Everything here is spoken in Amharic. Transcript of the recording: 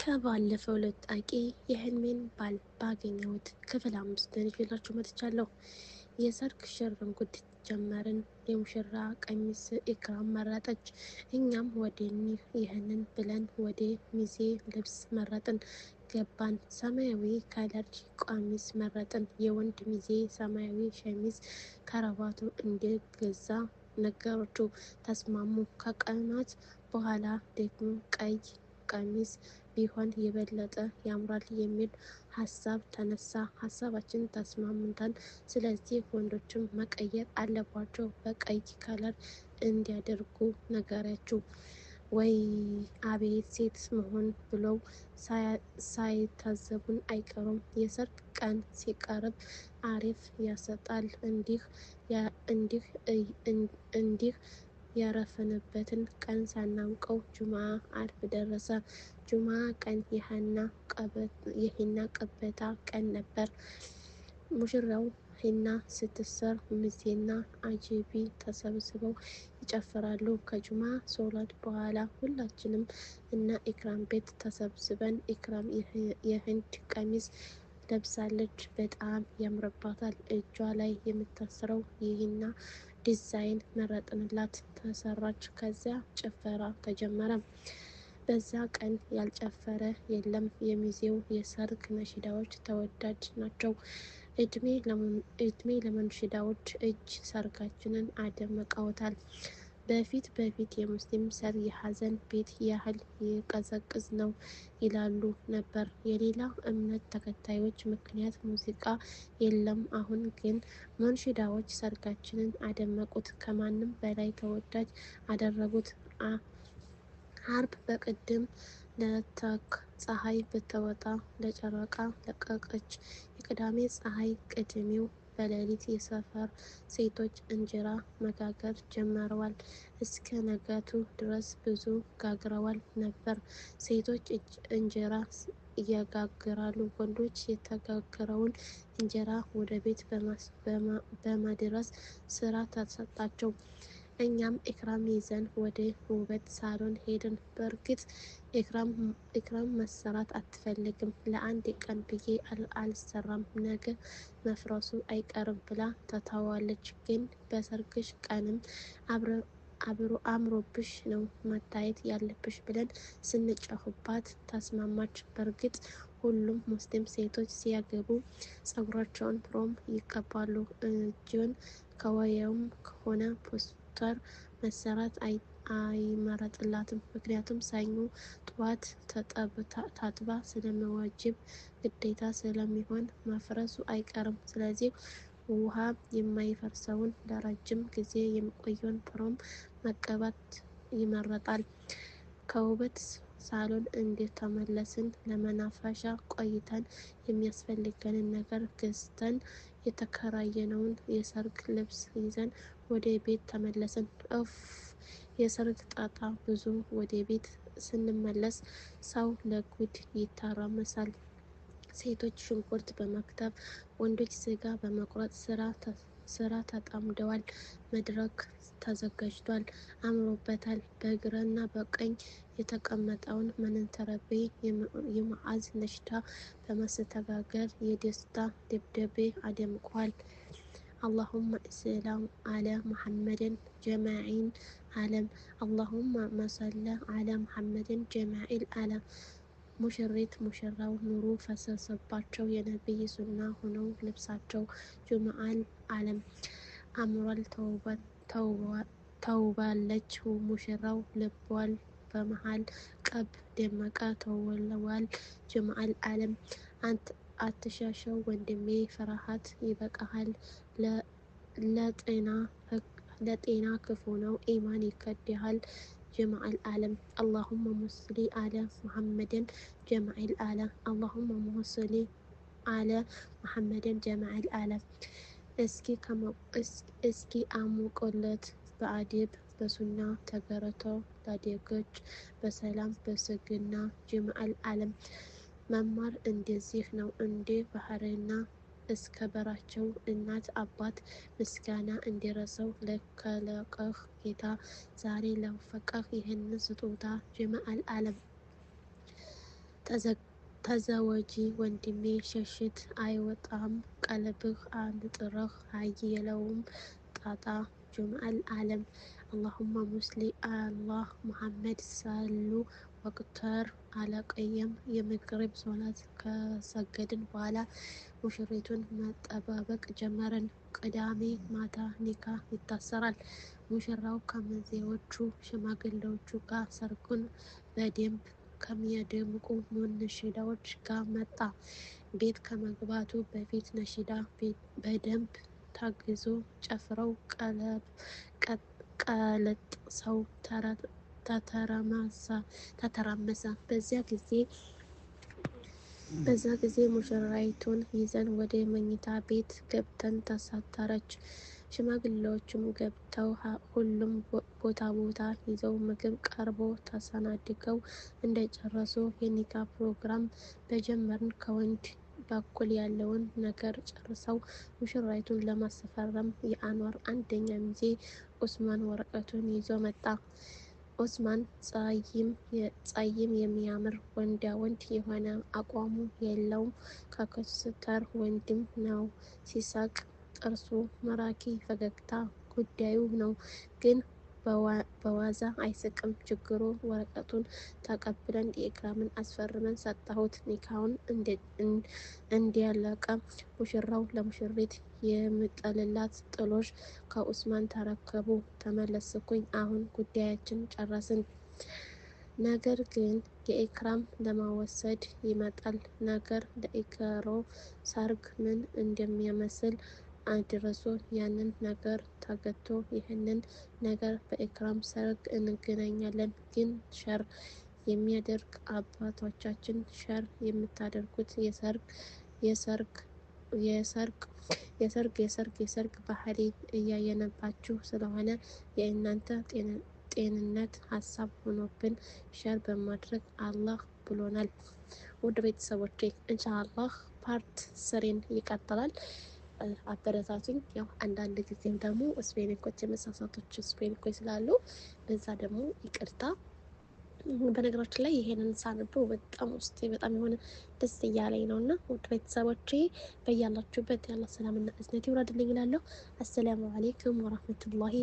ከባለፈው ለጣቂ የህልሜን ባል ባገኘሁት ክፍል 5 ይዤላችሁ መጥቻለሁ። የሰርግ ሽርንጉድ ጀመርን። የሙሽራ ቀሚስ ኢክራም መረጠች። እኛም ወደኒህ ይህንን ብለን ወደ ሚዜ ልብስ መረጥን። ገባን። ሰማያዊ ከለር ቀሚስ መረጥን። የወንድ ሚዜ ሰማያዊ ሸሚዝ ከረባቱ እንደገዛ ነገሮቹ ተስማሙ። ከቀናት በኋላ ደግሞ ቀይ ቀሚስ ቢሆን የበለጠ ያምራል የሚል ሀሳብ ተነሳ። ሀሳባችን ተስማምተን ስለዚህ ወንዶችም መቀየር አለባቸው በቀይ ከለር እንዲያደርጉ ነገራችሁ። ወይ አቤት ሴት መሆን ብለው ሳይታዘቡን አይቀሩም። የሰርግ ቀን ሲቀርብ አሪፍ ያሰጣል። እንዲህ ያረፈንበትን ቀን ሳናውቀው ጁማ አርብ ደረሰ። ጁማ ቀን የሂና ቀበታ ቀን ነበር። ሙሽራው ሂና ስትሰር ሚዜና አጂቢ ተሰብስበው ይጨፍራሉ። ከጁማ ሶላት በኋላ ሁላችንም እና ኢክራም ቤት ተሰብስበን ኢክራም የህንድ ቀሚስ ለብሳለች። በጣም ያምርባታል። እጇ ላይ የምታስረው የሂና ዲዛይን መረጥንላት። ተሰራች። ከዚያ ጭፈራ ተጀመረ። በዛ ቀን ያልጨፈረ የለም። የሚዜው የሰርግ ነሺዳዎች ተወዳጅ ናቸው። እድሜ ለመንሽዳዎች እጅ ሰርጋችንን አደምቀውታል። በፊት የሙስሊም ሰርግ የሀዘን ቤት ያህል ይቀዘቅዝ ነው ይላሉ ነበር የሌላ እምነት ተከታዮች። ምክንያት ሙዚቃ የለም። አሁን ግን መንሽዳዎች ሰርጋችንን አደመቁት፣ ከማንም በላይ ተወዳጅ አደረጉት። አርብ በቅድም ለተክ ፀሐይ ብትወጣ ለጨረቃ ለቀቀች። የቅዳሜ ፀሐይ ቅድሜው በሌሊት የሰፈር ሴቶች እንጀራ መጋገር ጀምረዋል። እስከ ነጋቱ ድረስ ብዙ ጋግረዋል ነበር። ሴቶች እንጀራ እየጋገራሉ። ወንዶች የተጋገረውን እንጀራ ወደ ቤት በማድረስ ስራ ተሰጣቸው። እኛም ኢክራም ይዘን ወደ ውበት ሳሎን ሄድን። በእርግጥ ኢክራም መሰራት አትፈልግም። ለአንድ ቀን ብዬ አልሰራም ነገ መፍረሱ አይቀርም ብላ ተታዋለች። ግን በሰርግሽ ቀንም አምሮብሽ ነው መታየት ያለብሽ ብለን ስንጨሁባት ተስማማች። በእርግጥ ሁሉም ሙስሊም ሴቶች ሲያገቡ ጸጉራቸውን ፕሮም ይቀባሉ። እጅን ከወየውም ከሆነ ፖስተር መሰራት አይመረጥላትም። ምክንያቱም ሰኞ ጠዋት ታጥባ ስለመዋጅብ ግዴታ ስለሚሆን መፍረሱ አይቀርም። ስለዚህ ውሃ የማይፈርሰውን ለረጅም ጊዜ የሚቆየውን ፕሮም መቀባት ይመረጣል። ከውበት ሳሎን እንደተመለስን ለመናፈሻ ቆይተን የሚያስፈልገንን ነገር ገዝተን የተከራየነውን የሰርግ ልብስ ይዘን ወደ ቤት ተመለስን። የሰርግ ጣጣ ብዙ። ወደ ቤት ስንመለስ ሰው ለጉድ ይተራመሳል። ሴቶች ሽንኩርት በመክተፍ ወንዶች ስጋ በመቁረጥ ስራ ተጠምደዋል። መድረክ ተዘጋጅቷል። አምሮበታል። በግራና በቀኝ የተቀመጠውን መንተረቤ የመዓዝ ነሽዳ በማስተጋገር የደስታ ደብዳቤ አደምቋል። اللهم صل على محمد جميع العالم اللهم صل على محمد جميع العالم። ሙሽሪት ሙሽራው ኑሮ ፈሰሰባቸው። የነብይ ሱና ሆነው ልብሳቸው ጁማአል አለም አምሯል። ተውባለች። ሙሽራው ልቧል በመሃል ቀብ ደመቀ ተወልዋል። ጁማአል አለም አትሻሸው ወንድሜ ፍርሃት ይበቃሃል። ለጤና ክፉ ነው። ኢማን ይከድሃል። ጀማዓል አለም اللهم صل على محمد جميع العالم اللهم صل على محمد جميع العالم። እስኪ አሙቆለት በአዲብ በሱና ተገረተው ላደጎች በሰላም በሰግና ጀማዓል አለም። መማር እንደዚህ ነው እንዴ? ባህርና እስከ በራቸው እናት አባት ምስጋና እንዲረሰው ለከለቀህ ጌታ ዛሬ ለወፈቀህ ይህን ስጦታ ጀማዓል አለም። ተዘወጂ ወንድሜ ሸሽት አይወጣም ቀለብህ አንጥረህ አየለውም ጣጣ ጀማዓል ዓለም اللهم صل على محمد ሰሉ ወቅተር አለቀየም የመግሪብ ሶላት ከሰገድን በኋላ ሙሽሪቱን መጠባበቅ ጀመርን። ቅዳሜ ማታ ኒካ ይታሰራል። ሙሽራው ከሚዜዎቹ ሽማግሌዎቹ ጋር ሰርጉን በደንብ ከሚያደምቁ ሙንሽዳዎች ጋር መጣ። ቤት ከመግባቱ በፊት ነሽዳ በደንብ ታግዞ ጨፍረው ቀለጥሰው ተተራመሰ። በዛ ጊዜ ሙሽራይቱን ይዘን ወደ መኝታ ቤት ገብተን ተሳተረች። ሽማግሌዎቹም ገብተው ሁሉም ቦታ ይዘው ምግብ ቀርቦ ተሰናድገው እንደጨረሱ የኒካ ፕሮግራም በጀመርን። ከወንድ በኩል ያለውን ነገር ጨርሰው ሙሽራይቱን ለማስፈረም የአንዋር አንደኛ ሚዜ ኡስማን ወረቀቱን ይዞ መጣ። ኡስማን ጸይም የሚያምር ወንዳ ወንድ የሆነ አቋሙ የለውም ከኮስተር ወንድም ነው። ሲሳቅ ጥርሱ ማራኪ ፈገግታ ጉዳዩ ነው። ግን በዋዛ አይስቅም። ችግሩ ወረቀቱን ተቀብለን የኢክራምን አስፈርመን ሰጠሁት። ኒካውን እንዲያለቀ ሙሽራው ለሙሽሪት የምጠልላት ጥሎሽ ከኡስማን ተረከቡ። ተመለስኩኝ። አሁን ጉዳያችን ጨረስን። ነገር ግን የኢክራም ለመወሰድ ይመጣል ነገር ለኢክሮ ሰርግ ምን እንደሚመስል አድርሶ ያንን ነገር ተገቶ ይህንን ነገር በኢክራም ሰርግ እንገናኛለን። ግን ሸር የሚያደርግ አባቶቻችን ሸር የምታደርጉት የሰርግ ባህሪ እያየነባችሁ ስለሆነ የእናንተ ጤንነት ሀሳብ ሆኖብን ሸር በማድረግ አላህ ብሎናል። ውድ ቤተሰቦቼ ኢንሻአላህ ፓርት ስሪን ይቀጥላል። አበረታቱኝ። ያው አንዳንድ ጊዜም ደግሞ ስፔሊንጎች የመሳሳቶች ስፔሊንጎች ስላሉ በዛ ደግሞ ይቅርታ። በነገራችን ላይ ይሄንን ሳነበው በጣም ውስጤ በጣም የሆነ ደስ እያለኝ ነው እና ውድ ቤተሰቦቼ በያላችሁበት ያለ ሰላምና እዝነት ይውረድልኝ እላለሁ። አሰላሙ አለይኩም ወራህመቱላሂ